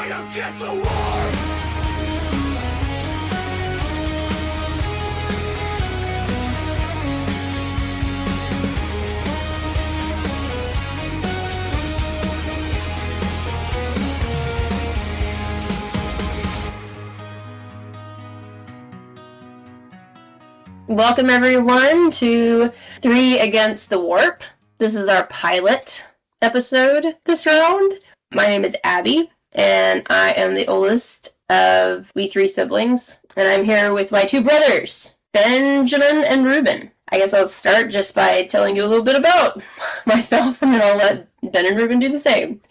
against the war. Welcome everyone to 3 Against the Warp. This is our pilot episode this round. My name is Abby, and I am the oldest of we 3 siblings, and I'm here with my 2 brothers, Benjamin and Ruben. I guess I'll start just by telling you a little bit about myself, and then I'll let Ben and Ruben do the same.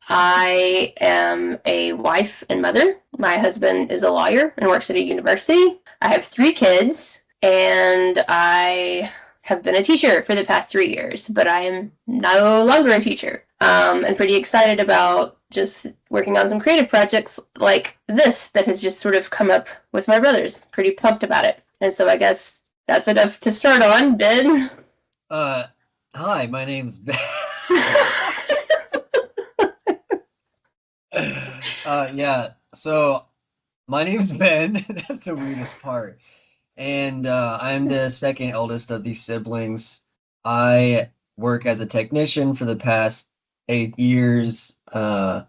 I am a wife and mother. My husband is a lawyer and works at a university. I have 3 kids. And I have been a teacher for the past 3 years, but I am no longer a teacher. I'm pretty excited about just working on some creative projects like this that has just sort of come up with my brothers. Pretty pumped about it. And so I guess that's enough to start on. Ben? Hi, my name's Ben. So my name's Ben. That's the weirdest part. And I'm the second eldest of these siblings. I work as a technician for the past 8 years. I'm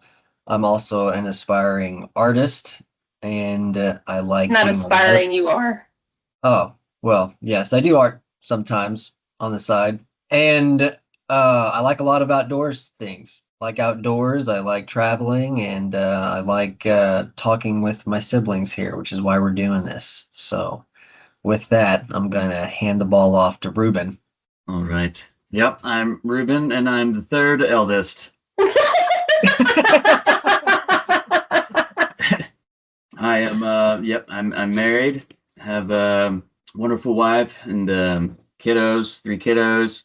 also an aspiring artist, and I like... Not aspiring, you are. Oh, well, yes, I do art sometimes on the side. And I like a lot of outdoors things. Like outdoors, I like traveling, and I like talking with my siblings here, which is why we're doing this. So... with that, I'm going to hand the ball off to Ruben. All right. Yep, I'm Ruben, and I'm the 3rd eldest. I am, I'm married, have a wonderful wife and kiddos, 3 kiddos.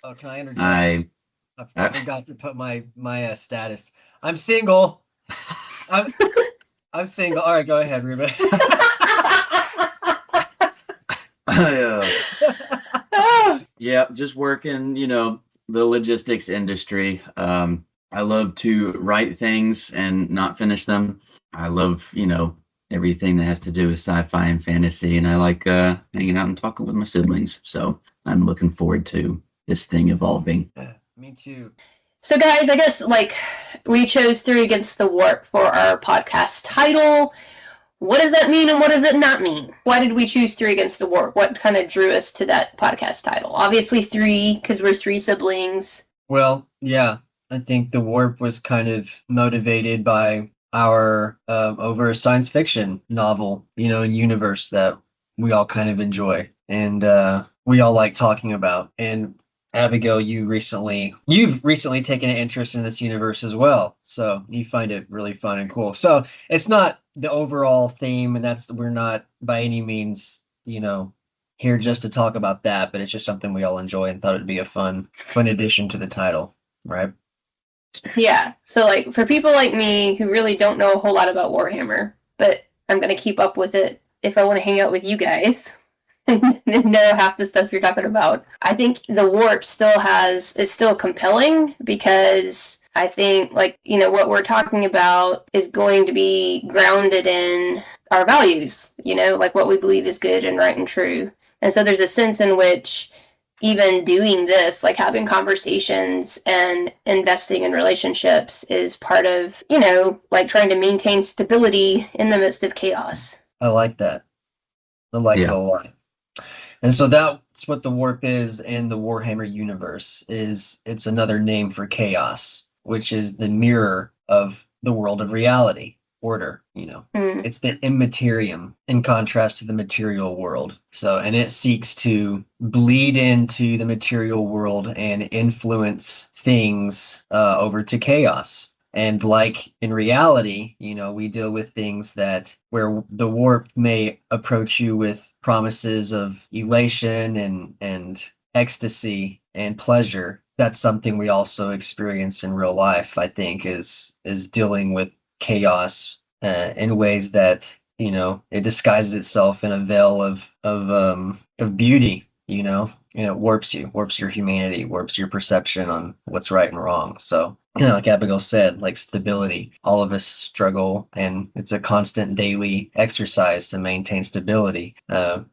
Oh, can I introduce? I forgot to put my status. I'm single. I'm single. All right, go ahead, Ruben. Just working, the logistics industry. I love to write things and not finish them. I love, everything that has to do with sci-fi and fantasy, and I like hanging out and talking with my siblings. So I'm looking forward to this thing evolving. Me too. So guys, I guess we chose 3 Against the Warp for our podcast title. What does that mean and what does it not mean? Why did we choose 3 Against the Warp? What kind of drew us to that podcast title? Obviously 3, because we're 3 siblings. Well, yeah, I think the Warp was kind of motivated by our over a science fiction novel, and universe that we all kind of enjoy and we all like talking about. And Abigail, you've recently taken an interest in this universe as well, so you find it really fun and cool. So it's not the overall theme, and we're not by any means, here just to talk about that, but it's just something we all enjoy and thought it'd be a fun addition to the title, right? Yeah. So for people like me who really don't know a whole lot about Warhammer, but I'm gonna keep up with it if I want to hang out with you guys. Know half the stuff you're talking about. I think the Warp is still compelling because I think what we're talking about is going to be grounded in our values, what we believe is good and right and true. And so there's a sense in which even doing this, having conversations and investing in relationships is part of, trying to maintain stability in the midst of chaos. I like that. I like it a lot. And so that's what the Warp is in the Warhammer universe. It's another name for chaos, which is the mirror of the world of reality, order, It's the immaterium in contrast to the material world. So, and it seeks to bleed into the material world and influence things over to chaos. And in reality, we deal with things where the Warp may approach you with promises of elation and ecstasy and pleasure. That's something we also experience in real life, I think, is dealing with chaos in ways that, it disguises itself in a veil of beauty, warps you, warps your humanity, warps your perception on what's right and wrong. So, like Abigail said, like stability, all of us struggle, and it's a constant daily exercise to maintain stability,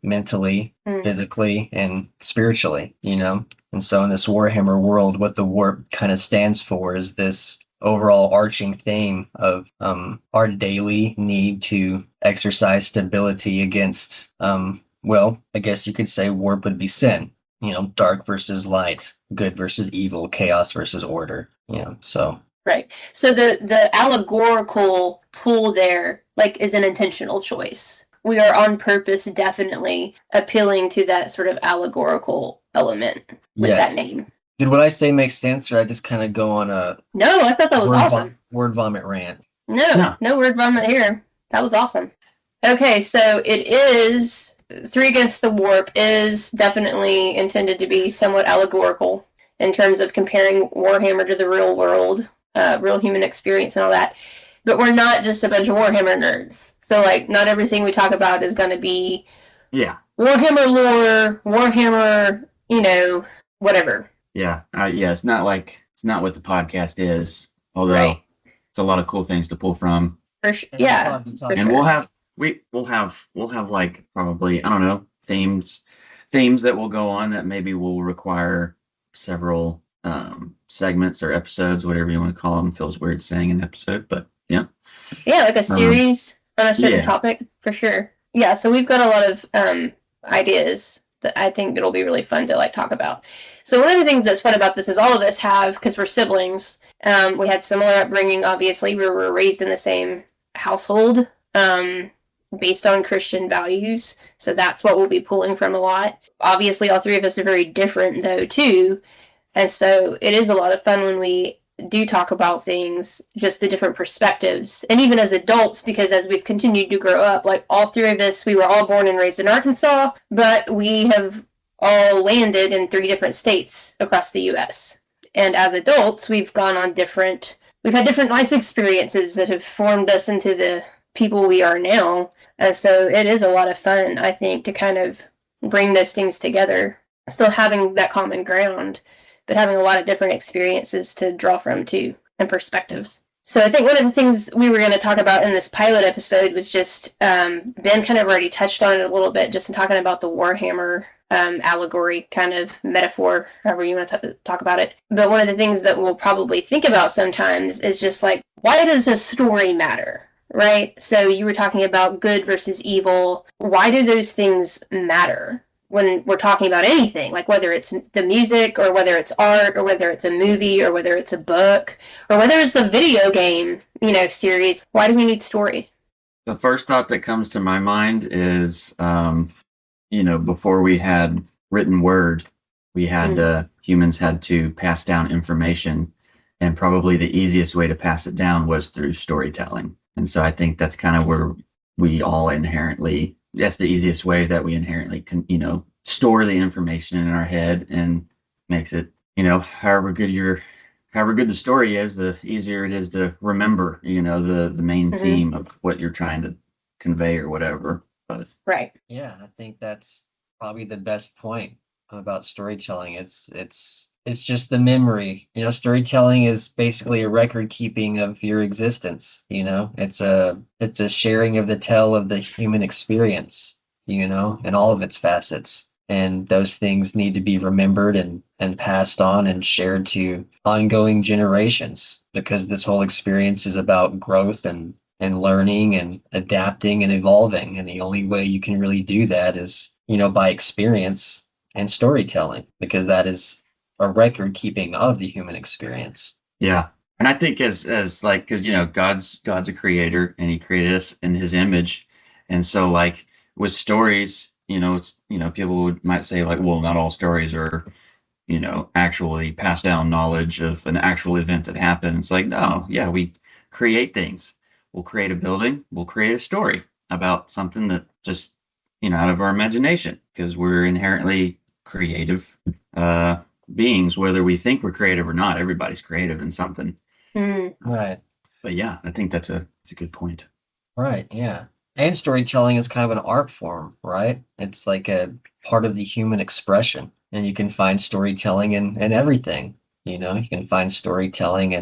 mentally, physically, and spiritually, And so in this Warhammer world, what the warp kind of stands for is this overall arching theme of our daily need to exercise stability against, well, I guess you could say warp would be sin, dark versus light, good versus evil, chaos versus order, so. Right. So the allegorical pull there, like, is an intentional choice. We are on purpose definitely appealing to that sort of allegorical element with that name. Did what I say make sense, or did I just kind of go on a... No, I thought that was awesome. Word vomit rant. No word vomit here. That was awesome. Okay, so it is... 3 Against the Warp is definitely intended to be somewhat allegorical in terms of comparing Warhammer to the real world, real human experience and all that. But we're not just a bunch of Warhammer nerds. So, like, not everything we talk about is going to be Warhammer lore, Warhammer, whatever. Yeah, it's not what the podcast is, although it's a lot of cool things to pull from. For sure. Yeah. And we'll have like probably, I don't know, themes that will go on that maybe will require several segments or episodes, whatever you want to call them. Feels weird saying an episode, but yeah. Yeah, like a series on a certain topic, for sure. Yeah, so we've got a lot of ideas that I think it'll be really fun to like talk about. So one of the things that's fun about this is all of us have, because we're siblings, we had similar upbringing, obviously. We were raised in the same household, based on Christian values. So that's what we'll be pulling from a lot. Obviously, all 3 of us are very different, though, too. And so it is a lot of fun when we do talk about things, just the different perspectives. And even as adults, because as we've continued to grow up, like all 3 of us, we were all born and raised in Arkansas, but we have all landed in 3 different states across the U.S. And as adults, we've had different life experiences that have formed us into the people we are now. And so it is a lot of fun, I think, to kind of bring those things together, still having that common ground, but having a lot of different experiences to draw from too, and perspectives. So I think one of the things we were going to talk about in this pilot episode was just, Ben kind of already touched on it a little bit, just in talking about the Warhammer allegory kind of metaphor, however you want to talk about it. But one of the things that we'll probably think about sometimes is just like, why does a story matter? Right? So you were talking about good versus evil. Why do those things matter when we're talking about anything? Like whether it's the music, or whether it's art, or whether it's a movie, or whether it's a book, or whether it's a video game, series. Why do we need story? The first thought that comes to my mind is, before we had written word, we had humans had to pass down information, and probably the easiest way to pass it down was through storytelling. And so I think that's kind of where we all that's the easiest way that we inherently can, store the information in our head, and makes it, however good the story is, the easier it is to remember, the main theme of what you're trying to convey or whatever. But right. Yeah, I think that's probably the best point about storytelling. It's just the memory. Storytelling is basically a record keeping of your existence. It's a sharing of the tale of the human experience, in all of its facets. And those things need to be remembered and passed on and shared to ongoing generations, because this whole experience is about growth and learning and adapting and evolving. And the only way you can really do that is, by experience and storytelling, because that is a record keeping of the human experience. Yeah. And I think as like, because God's a creator, and he created us in his image. And so like with stories, people might say like, well, not all stories are, actually pass down knowledge of an actual event that happened. It's like, no, yeah, we create things. We'll create a building, we'll create a story about something that just, out of our imagination, because we're inherently creative beings, whether we think we're creative or not. Everybody's creative in something. Right. But yeah, I think that's a good point. Right. Yeah. And storytelling is kind of an art form, right? It's like a part of the human expression. And you can find storytelling in everything. You know, you can find storytelling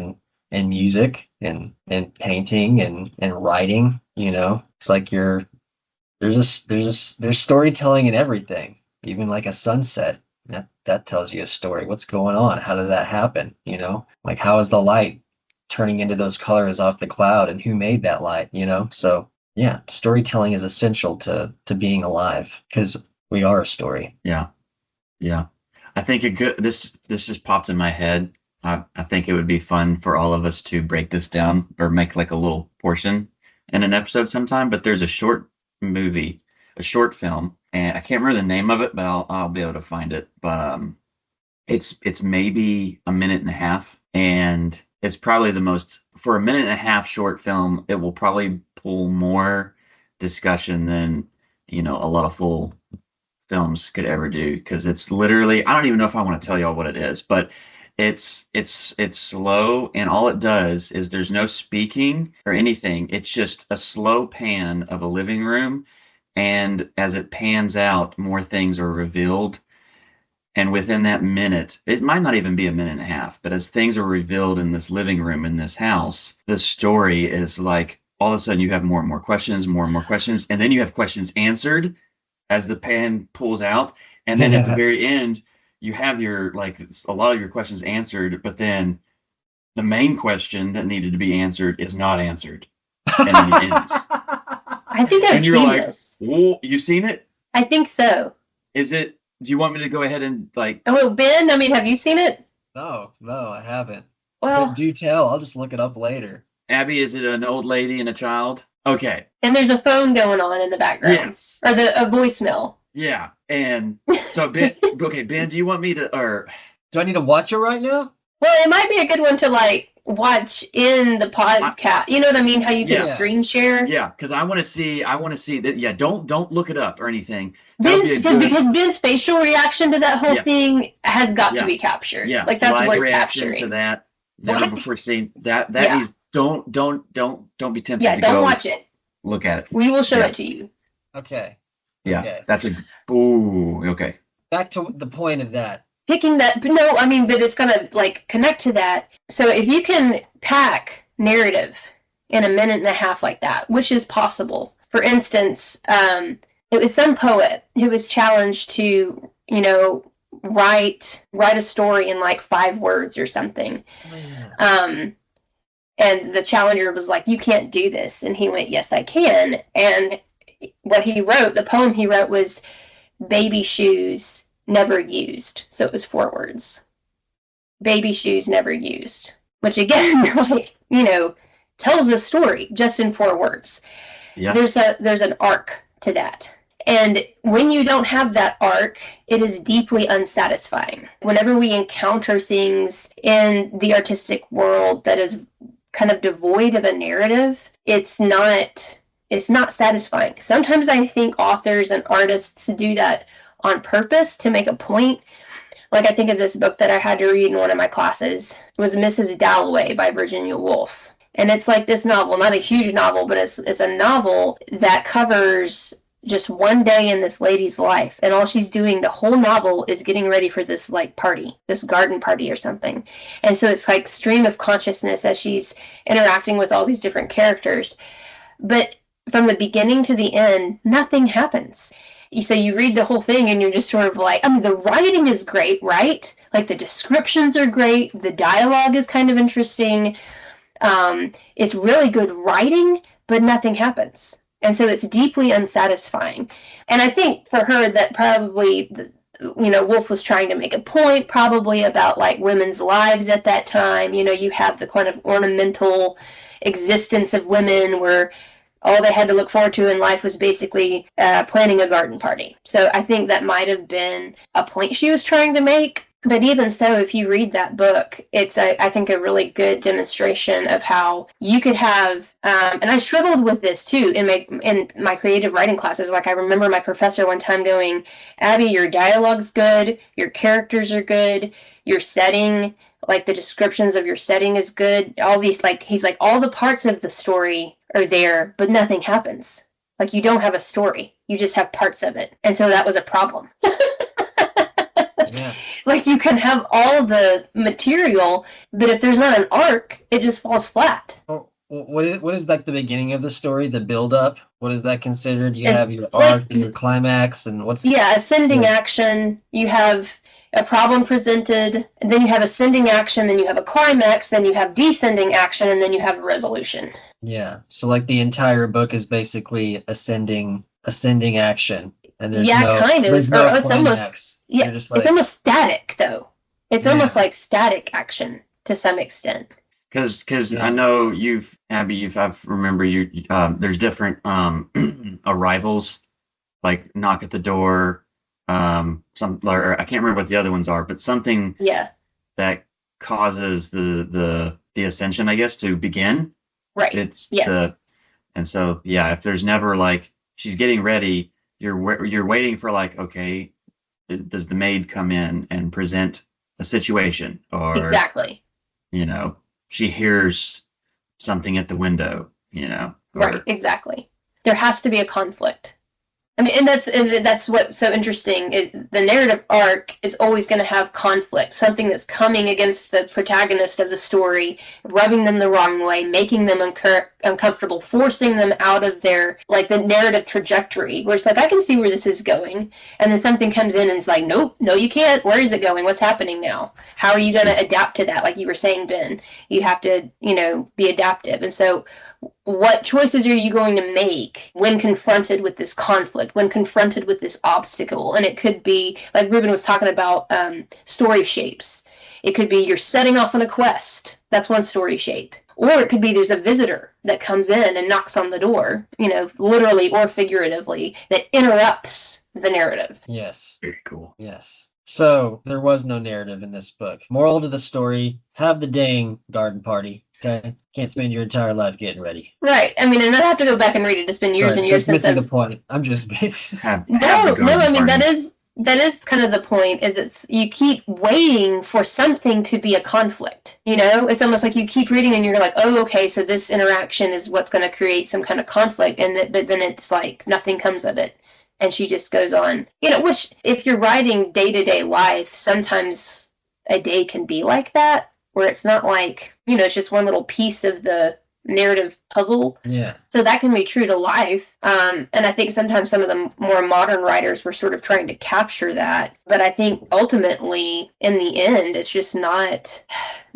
in music and painting and writing. You know, it's like there's storytelling in everything. Even like a sunset. That tells you a story. What's going on? How did that happen? You know, like how is the light turning into those colors off the cloud, and who made that light? You know, so yeah, storytelling is essential to being alive because we are a story. Yeah. Yeah. I think this just popped in my head. I think it would be fun for all of us to break this down or make like a little portion in an episode sometime. But there's a short movie, a short film, and I can't remember the name of it, but I'll be able to find it. But it's maybe a minute and a half, and it's probably for a minute and a half short film, it will probably pull more discussion than, a lot of full films could ever do, because it's literally, I don't even know if I want to tell y'all what it is, but it's slow, and all it does is there's no speaking or anything. It's just a slow pan of a living room, and as it pans out, more things are revealed. And within that minute, it might not even be a minute and a half, but as things are revealed in this living room in this house, the story is like all of a sudden you have more and more questions, and then you have questions answered as the pan pulls out. And then at the very end, you have a lot of your questions answered, but then the main question that needed to be answered is not answered. And then it ends. I think I've seen this. Whoa, you've seen it? I think so. Do you want me to go ahead and Oh, Ben, have you seen it? No, I haven't. Well, but do tell. I'll just look it up later. Abby, is it an old lady and a child? Okay. And there's a phone going on in the background. Yes. Or a voicemail. Yeah. And so Ben, okay, Ben, do you want me to, do I need to watch it right now? Well, it might be a good one to watch in the podcast. You know what I mean? How you can screen share. Yeah, because I want to see that. Yeah, don't look it up or anything. Because Ben's facial reaction to that whole thing has got to be captured. Yeah, that's live worth reaction capturing. To that. Never before seen that. That is don't be tempted. Yeah, to don't go watch it. Look at it. We will show it to you. Okay. Yeah, okay. Okay. Back to the point of that. Picking that, but it's gonna connect to that. So if you can pack narrative in a minute and a half like that, which is possible. For instance, it was some poet who was challenged to, write a story in 5 words or something. Oh, yeah. And the challenger was like, "You can't do this," and he went, "Yes, I can." And what he wrote, the poem he wrote, was "Baby shoes never used." So it was 4 words. Baby shoes never used, which again, tells a story just in 4 words. Yeah. There's an arc to that. And when you don't have that arc, it is deeply unsatisfying. Whenever we encounter things in the artistic world that is kind of devoid of a narrative, it's not satisfying. Sometimes I think authors and artists do that on purpose to make a point. I think of this book that I had to read in one of my classes. It was Mrs. Dalloway by Virginia Woolf. And it's this novel, not a huge novel, but it's a novel that covers just one day in this lady's life. And all she's doing the whole novel is getting ready for this party, this garden party or something. And so it's stream of consciousness as she's interacting with all these different characters. But from the beginning to the end, nothing happens. So you read the whole thing and you're just sort of the writing is great, right? The descriptions are great. The dialogue is kind of interesting. It's really good writing, but nothing happens. And so it's deeply unsatisfying. And I think for her that probably, Woolf was trying to make a point probably about women's lives at that time. You have the kind of ornamental existence of women where all they had to look forward to in life was basically planning a garden party. So I think that might have been a point she was trying to make. But even so, if you read that book, it's, I think, a really good demonstration of how you could have, and I struggled with this too in my creative writing classes. I remember my professor one time going, "Abby, your dialogue's good, your characters are good, your setting, the descriptions of your setting is good. All these, he's all the parts of the story are there, but nothing happens. You don't have a story, you just have parts of it." And so that was a problem. Yeah. Like, you can have all the material, but if there's not an arc, it just falls flat. Oh, what is like the beginning of the story, the build up? What is that considered? You It's have your like- arc and your climax, and what's Yeah, ascending Yeah. action, you have a problem presented, and then you have ascending action, then you have a climax, then you have descending action, and then you have a resolution. Yeah. So like the entire book is basically ascending action, and there's Yeah, no kind of. there's no Or it's almost- climax. Yeah, You're just like, it's almost static, though. It's Yeah. almost like static action to some extent. Because Yeah. I know I remember you. There's different arrivals, like knock at the door. Or I can't remember what the other ones are, but something Yeah, that causes the ascension, I guess, to begin. right. It's Yes. and so yeah, if there's never like she's getting ready, you're waiting for like, okay, does the maid come in and present a situation, or Exactly. she hears something at the window, or- Right, exactly. There has to be a conflict. I mean, and that's what's so interesting is the narrative arc is always going to have conflict, something that's coming against the protagonist of the story, rubbing them the wrong way, making them uncomfortable, forcing them out of their, like, the narrative trajectory, where it's like, I can see where this is going, and then something comes in and it's like, nope, no, you can't. Where is it going? What's happening now? How are you going to adapt to that? Like you were saying, Ben, you have to, be adaptive. And so what choices are you going to make when confronted with this conflict, when confronted with this obstacle? And it could be, like Ruben was talking about, story shapes. It could be you're setting off on a quest. That's one story shape. Or it could be there's a visitor that comes in and knocks on the door, literally or figuratively, that interrupts the narrative. yes. Very cool. Yes. So there was no narrative in this book. Moral to the story: have the dang garden party. Okay, can't spend your entire life getting ready. Right. I mean, and I'd have to go back and read it. It's been years Sorry, and years that's since missing I've... the point. I'm just Have No, the I garden mean, party. that is kind of the point, is it's you keep waiting for something to be a conflict. It's almost like you keep reading and you're like, oh, okay, so this interaction is what's going to create some kind of conflict, but then it's like nothing comes of it. And she just goes on. Which, if you're writing day-to-day life, sometimes a day can be like that, where it's not like, it's just one little piece of the narrative puzzle. Yeah. So that can be true to life. And I think sometimes some of the more modern writers were sort of trying to capture that. But I think ultimately, in the end, it's just not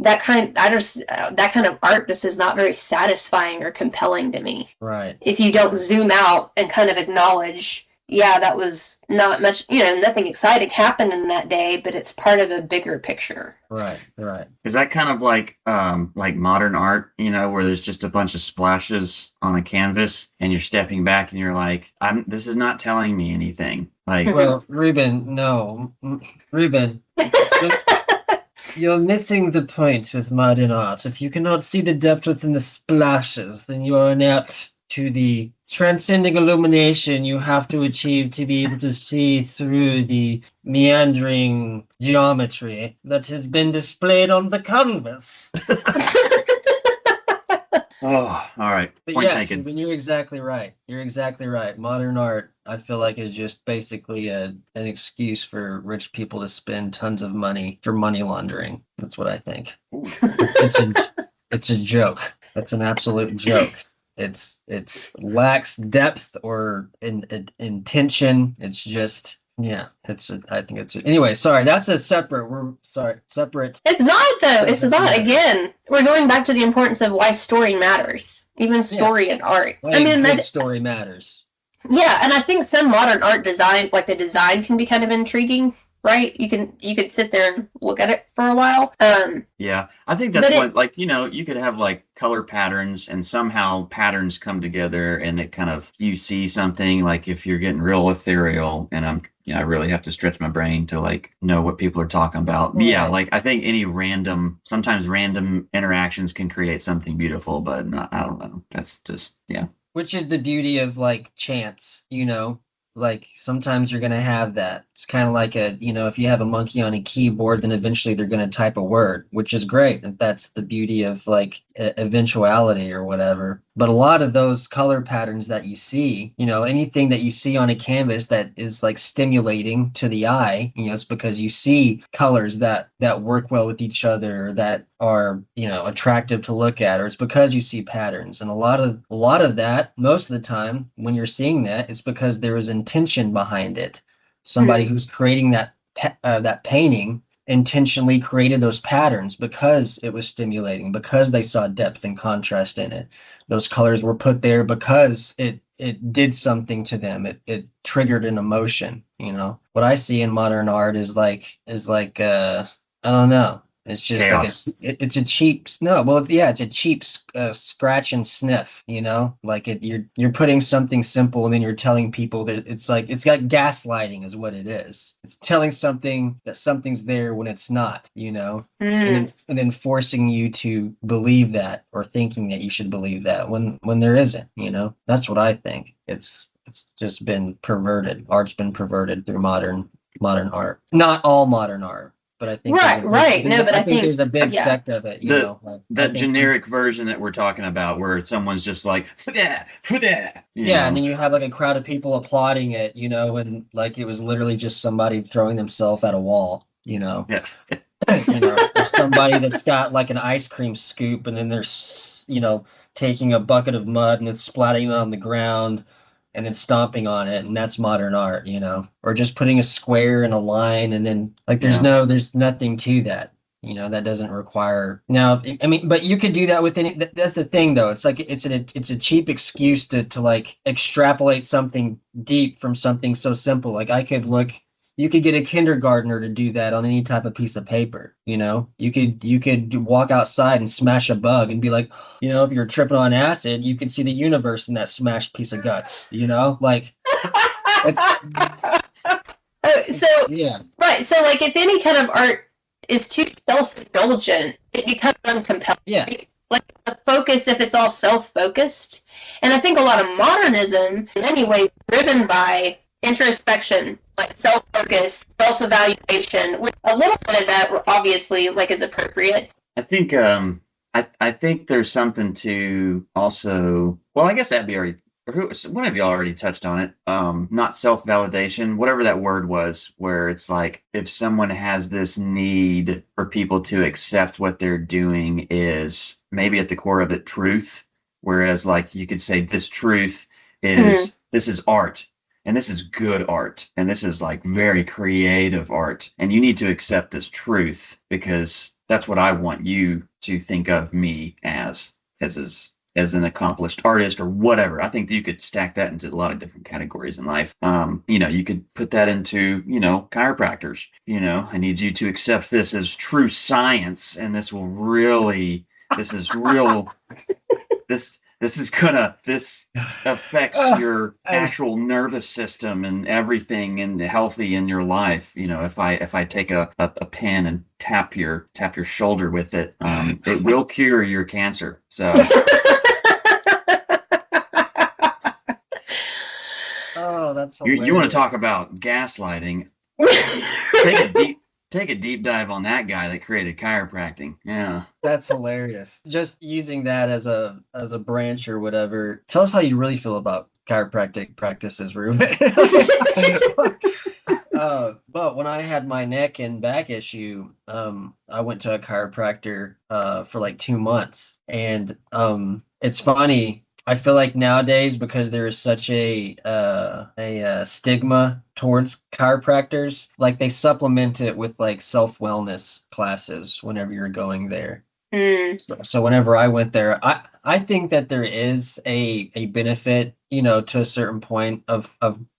that kind of art just is not very satisfying or compelling to me. Right. If you don't zoom out and kind of acknowledge, yeah, that was not much, nothing exciting happened in that day, but it's part of a bigger picture. Right. Right. Is that kind of like modern art, where there's just a bunch of splashes on a canvas and you're stepping back and you're like, this is not telling me anything. Like, Well, Ruben, no. Ruben, you're missing the point with modern art. If you cannot see the depth within the splashes, then you are inept to the transcending illumination you have to achieve to be able to see through the meandering geometry that has been displayed on the canvas. oh, all right. But Point yes, taken. Ruben, you're exactly right. You're exactly right. Modern art, I feel like, is just basically an excuse for rich people to spend tons of money for money laundering. That's what I think. It's a joke. That's an absolute joke. It's lacks depth or intention. It's just, yeah. Anyway. Sorry, that's a separate. Separate. It's not, though. It's not. Again, we're going back to the importance of why story matters, even story and art. Why I mean, good story matters. Yeah, and I think some modern art design, like the design, can be kind of intriguing, right? You could sit there and look at it for a while. Yeah, I think that's what, you could have like color patterns and somehow patterns come together and it kind of, you see something, like if you're getting real ethereal and I really have to stretch my brain to like know what people are talking about. But yeah, like I think sometimes random interactions can create something beautiful, but I don't know. That's just, yeah. Which is the beauty of like chance, like sometimes you're going to have that. It's kind of like if you have a monkey on a keyboard, then eventually they're going to type a word, which is great. And that's the beauty of like eventuality or whatever. But a lot of those color patterns that you see, anything that you see on a canvas that is like stimulating to the eye, it's because you see colors that work well with each other, that are, attractive to look at, or it's because you see patterns. And a lot of that, most of the time when you're seeing that, it's because there is intention behind it. Somebody who's creating that painting intentionally created those patterns because it was stimulating, because they saw depth and contrast in it. Those colors were put there because it did something to them. It triggered an emotion. What I see in modern art is like I don't know. It's just chaos. It's a cheap it's a cheap scratch and sniff. Like you're putting something simple and then you're telling people that it's got gaslighting is what it is. It's telling something that something's there when it's not. And then forcing you to believe that, or thinking that you should believe that when there isn't. That's what I think. It's just been perverted. Art's been perverted through modern art. Not all modern art. But I think right. No, but I think there's a big sect of it. That generic version that we're talking about, where someone's just like, yeah, and then you have like a crowd of people applauding it, and like it was literally just somebody throwing themselves at a wall, Yeah. Or somebody that's got like an ice cream scoop, and then they're, taking a bucket of mud and it's splatting it on the ground and then stomping on it, and that's modern art, or just putting a square in a line, and then like there's nothing to that, that doesn't require. Now, I mean, but you could do that with any. That's the thing, though. It's like it's a cheap excuse to like extrapolate something deep from something so simple. Like you could get a kindergartner to do that on any type of piece of paper. You could walk outside and smash a bug and be like, if you're tripping on acid, you can see the universe in that smashed piece of guts. Like it's right. So like if any kind of art is too self-indulgent, it becomes uncompelling. Yeah. Like the focus, if it's all self-focused. And I think a lot of modernism in many ways driven by introspection, like self-focus, self-evaluation, with a little bit of that obviously like is appropriate. I think I think there's something to also, well, I guess Abby already, one of y'all already touched on it. Not self-validation, whatever that word was, where it's like if someone has this need for people to accept what they're doing is maybe at the core of it truth, whereas like you could say this truth is this is art. And this is good art, and this is like very creative art, and you need to accept this truth because that's what I want you to think of me as an accomplished artist or whatever. I think that you could stack that into a lot of different categories in life. You could put that into, chiropractors. I need you to accept this as true science, and this affects your actual nervous system and everything and healthy in your life. If I take a pen and tap your shoulder with it, it will cure your cancer. So. Oh, that's hilarious. You want to talk about gaslighting? Take a deep dive on that guy that created chiropractic. Yeah. That's hilarious. Just using that as a branch or whatever. Tell us how you really feel about chiropractic practices, Ruben. But when I had my neck and back issue, I went to a chiropractor for like 2 months. And it's funny. I feel like nowadays, because there is such a stigma towards chiropractors, like they supplement it with like self-wellness classes whenever you're going there. So whenever I went there, I think that there is a benefit, to a certain point of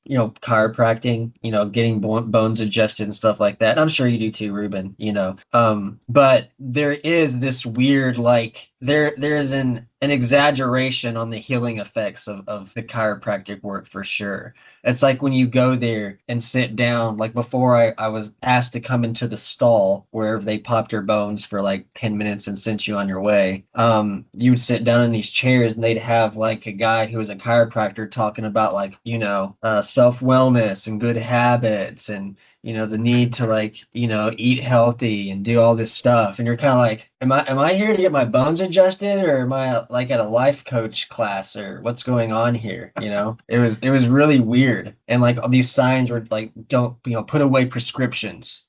chiropractic, getting bones adjusted and stuff like that. And I'm sure you do too, Ruben, but there is this weird, like there is an exaggeration on the healing effects of the chiropractic work for sure. It's like when you go there and sit down, like before I was asked to come into the stall wherever they popped your bones for like 10 minutes and sent you on your way. You would sit down in these chairs and they'd have like a guy who was a chiropractor talking about like, self-wellness and good habits and, the need to like, eat healthy and do all this stuff. And you're kind of like, am I here to get my bones adjusted, or am I like at a life coach class, or what's going on here? It was really weird. And like all these signs were like, don't, put away prescriptions,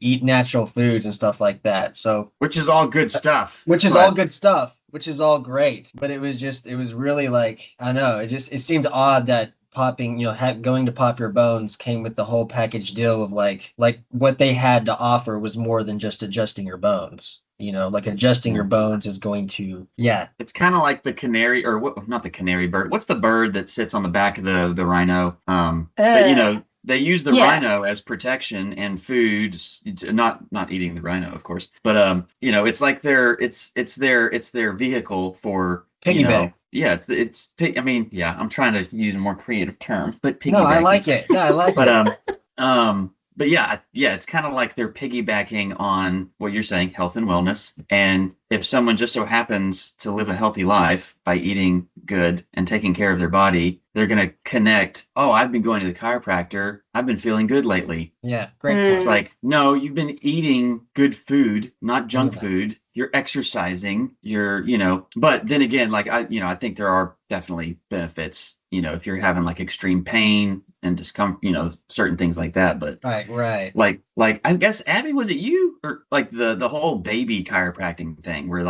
eat natural foods and stuff like that. So, which is all good stuff. Which is all good stuff. Which is all great. But it was really like, I don't know, it seemed odd that popping, going to pop your bones came with the whole package deal of like what they had to offer was more than just adjusting your bones. Like adjusting your bones is going to, It's kind of like the canary, or what? Not the canary bird. What's the bird that sits on the back of the rhino? But, they use the rhino as protection and food, not eating the rhino, of course, but it's like it's their vehicle for piggyback. I'm trying to use a more creative term, but piggyback. No, I like it. Yeah, I like it. But yeah, it's kind of like they're piggybacking on what you're saying, health and wellness. And if someone just so happens to live a healthy life by eating good and taking care of their body, they're going to connect. Oh, I've been going to the chiropractor. I've been feeling good lately. Yeah, great. It's like, no, you've been eating good food, not junk food. You're exercising. But then again, like I think there are definitely benefits. If you're having like extreme pain and discomfort, certain things like that. But right. Like I guess, Abby, was it you, or like the whole baby chiropractic thing where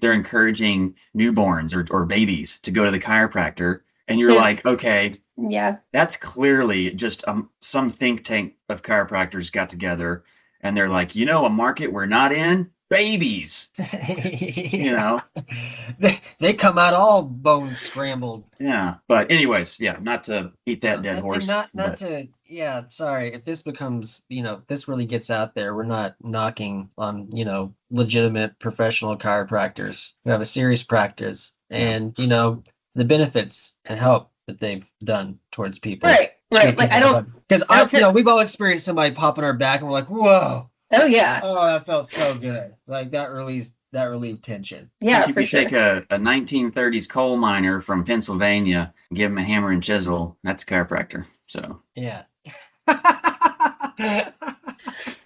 they're encouraging newborns or babies to go to the chiropractor, and you're like, okay, yeah, that's clearly just some think tank of chiropractors got together, and they're like, a market we're not in. Babies, they come out all bones scrambled. Yeah, but anyways, not to eat that dead horse. Sorry, if this becomes, this really gets out there, we're not knocking on, legitimate professional chiropractors who have a serious practice and, the benefits and help that they've done towards people. Right. Like I don't, because we've all experienced somebody popping our back and we're like, whoa. Oh yeah. Oh, that felt so good. Like that relieved tension. Yeah, for sure. Take a 1930s coal miner from Pennsylvania, and give him a hammer and chisel. That's a chiropractor. So yeah.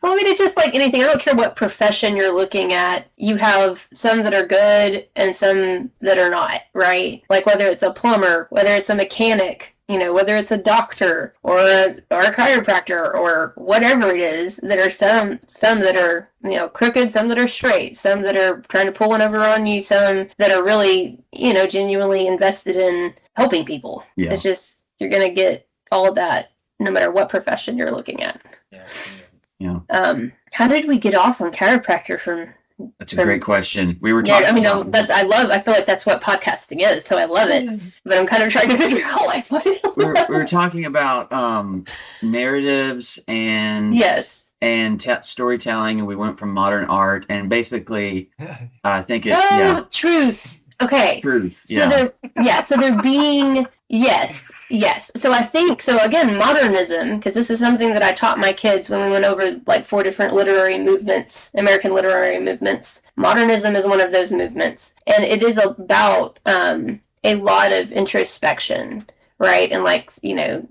Well, I mean, it's just like anything. I don't care what profession you're looking at. You have some that are good and some that are not, right? Like whether it's a plumber, whether it's a mechanic, whether it's a doctor or a chiropractor or whatever it is, there are some that are, crooked, some that are straight, some that are trying to pull one over on you, some that are really, genuinely invested in helping people. Yeah. It's just, you're going to get all of that no matter what profession you're looking at. Yeah. How did we get off on chiropractor from? That's a great question. We were talking. I feel like that's what podcasting is, so I love it. But I'm kind of trying to figure out like what. We were talking about narratives and storytelling, and we went from modern art, and basically, I think it's truth. Okay. Truth. So they're being yes. So I think again, modernism, because this is something that I taught my kids when we went over like 4 different literary movements, American literary movements. Modernism is one of those movements, and it is about a lot of introspection, right? And like,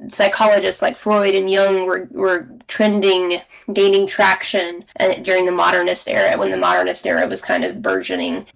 psychologists like Freud and Jung were gaining traction during the modernist era, when the modernist era was kind of burgeoning.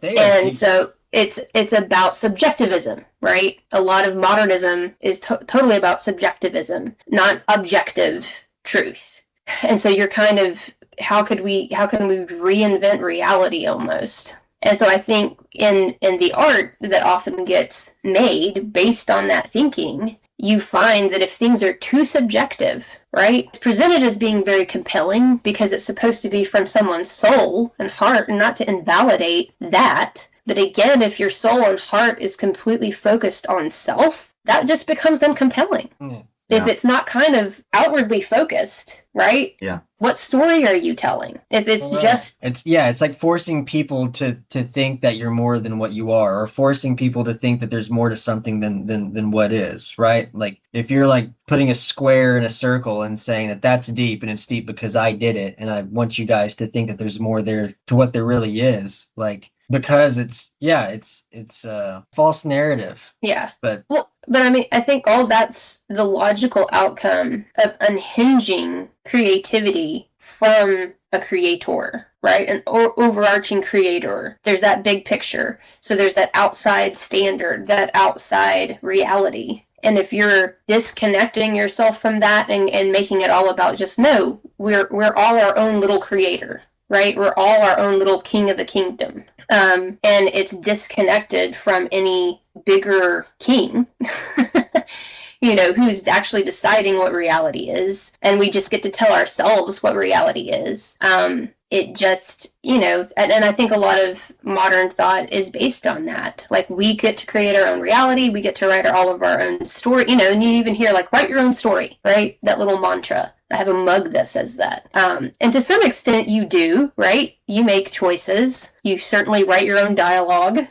So it's about subjectivism, right? A lot of modernism is totally about subjectivism, not objective truth. And so you're kind of, how can we reinvent reality almost? And so I think in the art that often gets made based on that thinking, you find that if things are too subjective, right, it's presented as being very compelling because it's supposed to be from someone's soul and heart, and not to invalidate that. But again, if your soul and heart is completely focused on self, that just becomes uncompelling. Yeah. If it's not kind of outwardly focused, right? Yeah. What story are you telling? If it's it's like forcing people to think that you're more than what you are, or forcing people to think that there's more to something than what is, right? Like if you're like putting a square in a circle and saying that that's deep, and it's deep because I did it, and I want you guys to think that there's more there to what there really is, like, because it's a false narrative. Yeah. But well, But I mean, I think all that's the logical outcome of unhinging creativity from a creator, right? An overarching creator. There's that big picture. So there's that outside standard, that outside reality. And if you're disconnecting yourself from that and making it all about just, no, we're all our own little creator, right? We're all our own little king of the kingdom. And it's disconnected from any bigger king, who's actually deciding what reality is. And we just get to tell ourselves what reality is. It just, and I think a lot of modern thought is based on that. Like, we get to create our own reality. We get to write all of our own story, and you even hear, like, write your own story, right? That little mantra. I have a mug that says that. And to some extent you do, right? You make choices. You certainly write your own dialogue.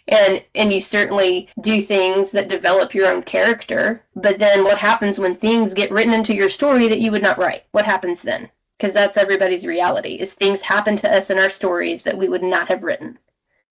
And you certainly do things that develop your own character. But then what happens when things get written into your story that you would not write? What happens then? Because that's everybody's reality, is things happen to us in our stories that we would not have written.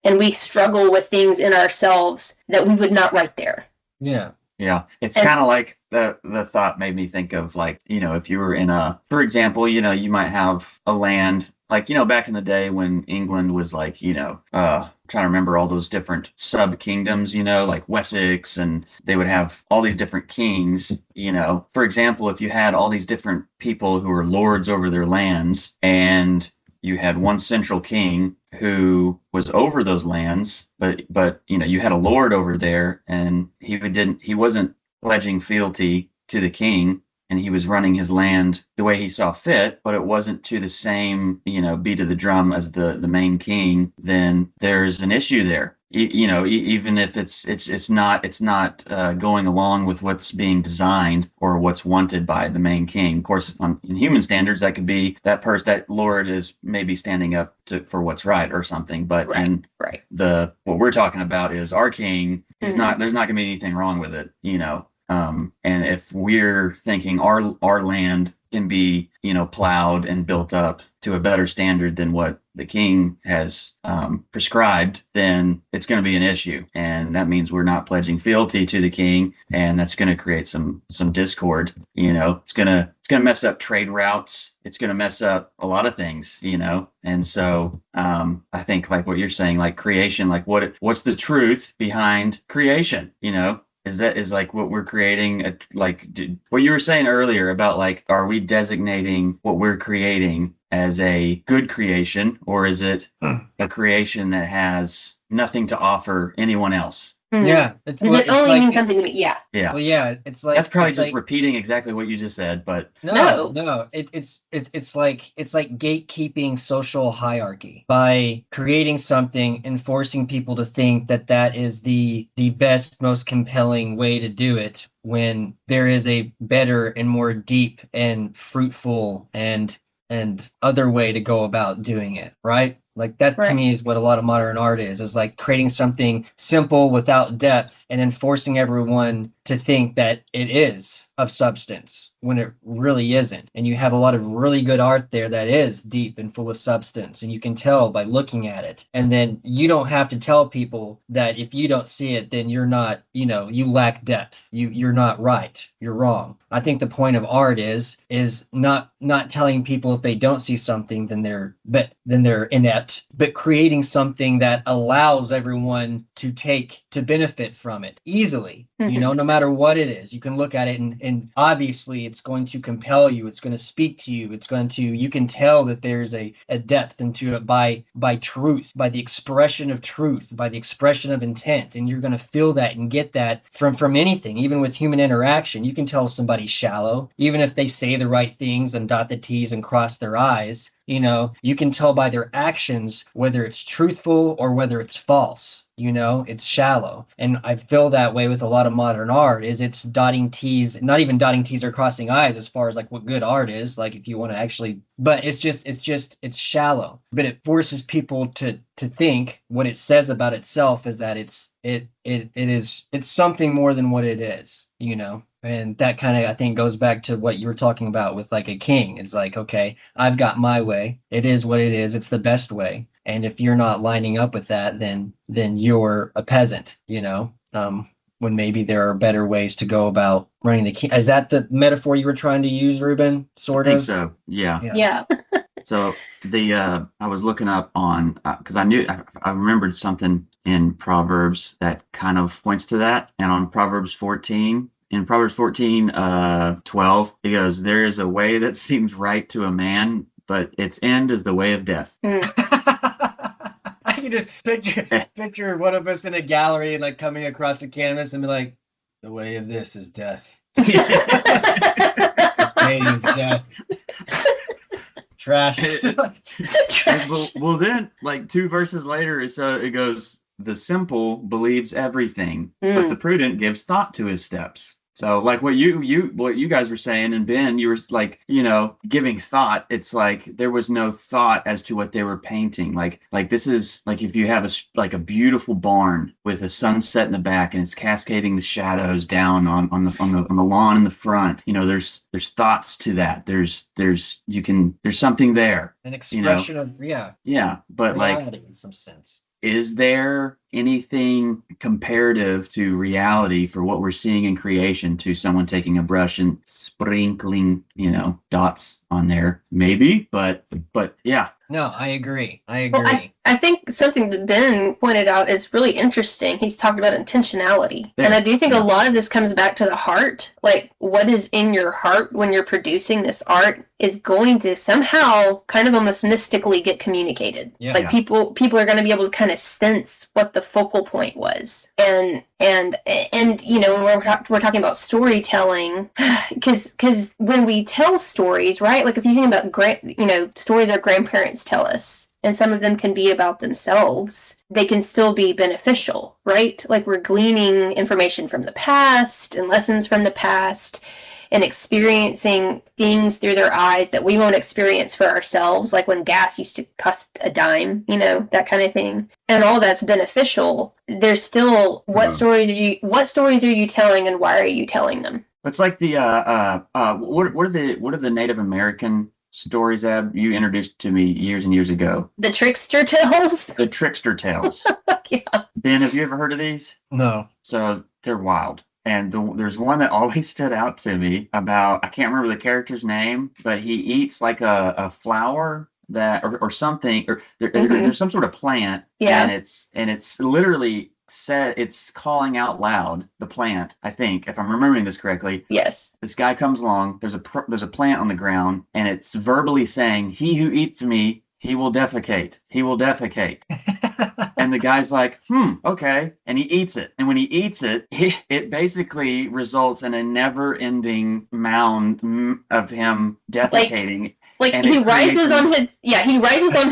And we struggle with things in ourselves that we would not write there. Yeah. Yeah, it's kind of like the thought made me think of, like, if you were in for example, you might have a land, like, back in the day when England was like, trying to remember all those different sub kingdoms, like Wessex, and they would have all these different kings, for example, if you had all these different people who were lords over their lands, and you had one central king who was over those lands, but you had a lord over there, and he wasn't pledging fealty to the king, and he was running his land the way he saw fit, but it wasn't to the same beat of the drum as the main king. Then there's an issue there. Even if it's not going along with what's being designed or what's wanted by the main king. Of course, in human standards, that could be that lord is maybe standing up for what's right or something. But right. What we're talking about is our king is not. There's not going to be anything wrong with it. And if we're thinking our land can be plowed and built up to a better standard than what the king has prescribed, then it's going to be an issue, and that means we're not pledging fealty to the king, and that's going to create some discord. It's going to mess up trade routes. It's going to mess up a lot of things. And so I think, like what you're saying, like creation, like what's the truth behind creation? Is like what we're creating, what you were saying earlier about, like, are we designating what we're creating as a good creation, or is it a creation that has nothing to offer anyone else? Yeah, it only means something to me. Yeah. Well, yeah, it's like that's probably just repeating exactly what you just said, but no. It's like gatekeeping social hierarchy by creating something and forcing people to think that is the best, most compelling way to do it, when there is a better and more deep and fruitful and other way to go about doing it, right? Like, that to me is what a lot of modern art is like creating something simple without depth, and then forcing everyone to think that it is of substance when it really isn't. And you have a lot of really good art there that is deep and full of substance, and you can tell by looking at it. And then you don't have to tell people that if you don't see it, then you're not, you lack depth. You're not right. You're wrong. I think the point of art is not telling people if they don't see something, then they're inept, but creating something that allows everyone to benefit from it easily. No matter what it is, you can look at it and obviously it's going to compel you. It's going to speak to you. You can tell that there's a depth into it by truth, by the expression of truth, by the expression of intent. And you're going to feel that and get that from anything, even with human interaction. You can tell somebody's shallow, even if they say the right things and dot the T's and cross their I's. You can tell by their actions whether it's truthful or whether it's false. It's shallow. And I feel that way with a lot of modern art, is it's dotting T's, not even dotting T's or crossing I's as far as like what good art is, like if you want to actually, but it's shallow. But it forces people to think what it says about itself is that it's something more than what it is, And that kind of, I think, goes back to what you were talking about with like a king. It's like, okay, I've got my way. It is what it is. It's the best way. And if you're not lining up with that, then you're a peasant, when maybe there are better ways to go about running the kingdom. Is that the metaphor you were trying to use, Ruben? Sort I think of. so. Yeah. Yeah. So I was looking up on because I remembered something in Proverbs that kind of points to that, and on Proverbs 14. In Proverbs 14, 12, it goes, "There is a way that seems right to a man, but its end is the way of death." I can just picture one of us in a gallery and like coming across a canvas and be like, "The way of this is death. This painting is death." Trash. Well, then, like 2 verses later, it goes, "The simple believes everything, but the prudent gives thought to his steps." So, like what you guys were saying, and Ben, you were like, giving thought. It's like there was no thought as to what they were painting. Like this is like if you have a beautiful barn with a sunset in the back and it's cascading the shadows down on the lawn in the front. There's thoughts to that. There's something there. An expression of but reality in some sense. Is there anything comparative to reality for what we're seeing in creation to someone taking a brush and sprinkling, dots on there? Maybe, but yeah. No, I agree. Well, I think something that Ben pointed out is really interesting. He's talked about intentionality. And I do think a lot of this comes back to the heart. Like, what is in your heart when you're producing this art is going to somehow kind of almost mystically get communicated. Yeah. Like, people are going to be able to kind of sense what the focal point was. And when we're talking about storytelling, because when we tell stories, right? Like, if you think about stories our grandparents tell us, and some of them can be about themselves, they can still be beneficial, right? Like, we're gleaning information from the past and lessons from the past and experiencing things through their eyes that we won't experience for ourselves, like when gas used to cost a dime, that kind of thing. And all that's beneficial. There's still what stories are you telling, and why are you telling them? It's like the what are the Native American stories, Ab, you introduced to me years and years ago? The trickster tales? The trickster tales. Yeah. Ben, have you ever heard of these? No. So they're wild. And there's one that always stood out to me about, I can't remember the character's name, but he eats like a flower that or something, or there's some sort of plant. Yeah. And it's literally said, it's calling out loud, the plant, I think, if I'm remembering this correctly. Yes. This guy comes along, there's a plant on the ground, and it's verbally saying, "He who eats me, he will defecate. He will defecate." And the guy's like, okay. And he eats it. And when he eats it, it basically results in a never-ending mound of him defecating. Like he rises on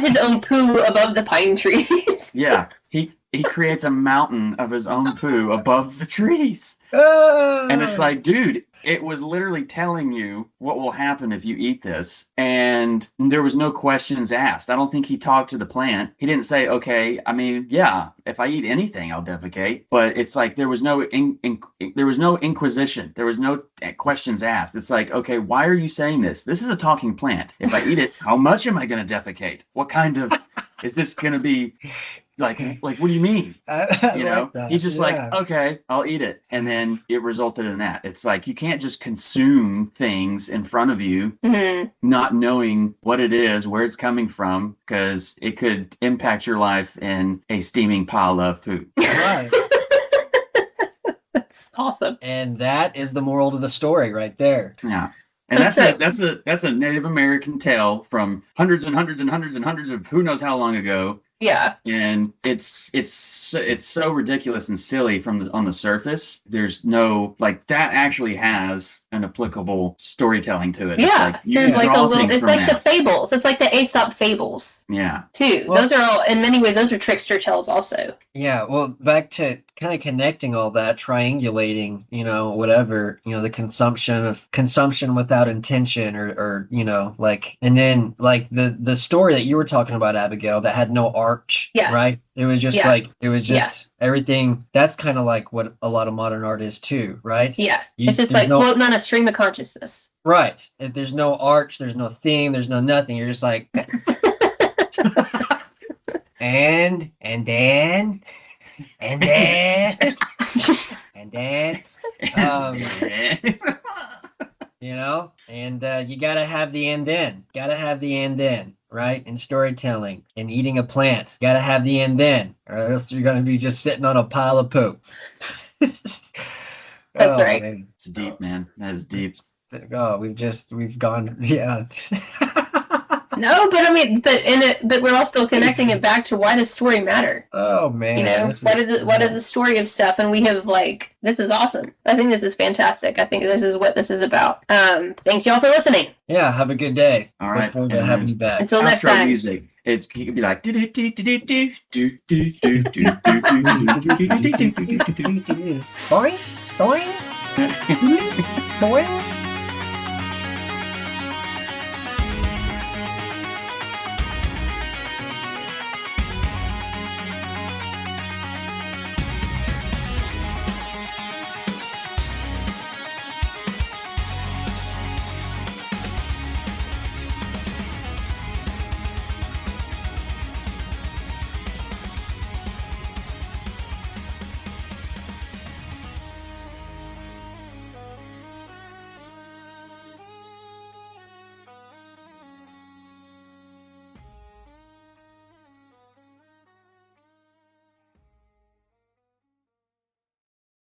his own poo above the pine trees. Yeah. He creates a mountain of his own poo above the trees. And it's like, dude, it was literally telling you what will happen if you eat this. And there was no questions asked. I don't think he talked to the plant. He didn't say, okay, I mean, yeah, if I eat anything, I'll defecate. But it's like there was no inquisition. There was no questions asked. It's like, okay, why are you saying this? This is a talking plant. If I eat it, how much am I going to defecate? What kind of, is this going to be... Like, what do you mean? He's just like, okay, I'll eat it. And then it resulted in that. It's like, you can't just consume things in front of you, not knowing what it is, where it's coming from, because it could impact your life in a steaming pile of food. Right. That's awesome. And that is the moral of the story right there. Yeah. And that's a Native American tale from hundreds and hundreds and hundreds and hundreds of who knows how long ago. Yeah. And it's so ridiculous and silly on the surface. There's no, like, that actually has an applicable storytelling to it. Yeah. It's like the fables. It's like the Aesop fables. Yeah. Too. Well, those are all, in many ways, those are trickster tales also. Yeah. Well, back to kind of connecting all that, triangulating, whatever, the consumption without intention or like, and then like the story that you were talking about, Abigail, that had no arch, right? It was just everything. That's kind of like what a lot of modern art is too, right? Yeah. It's just like floating on a stream of consciousness. Right. If there's no arch, there's no theme, there's no nothing. You're just like, and then, and then, and Dan. You know, and you gotta have the end in. Gotta have the end in, right? In storytelling and eating a plant, gotta have the end in, or else you're gonna be just sitting on a pile of poop. That's right. Man. It's deep, man. That is deep. Oh, we've gone, yeah. No, but I mean, but we're all still connecting it back to why does story matter? Oh man, You know, what is the story of stuff? And we have this is awesome. I think this is fantastic. I think this is what this is about. Thanks y'all for listening. Yeah, have a good day. All right. Look forward to having you back. Until next Outro time. music. It could be like. Boing, boing, boing.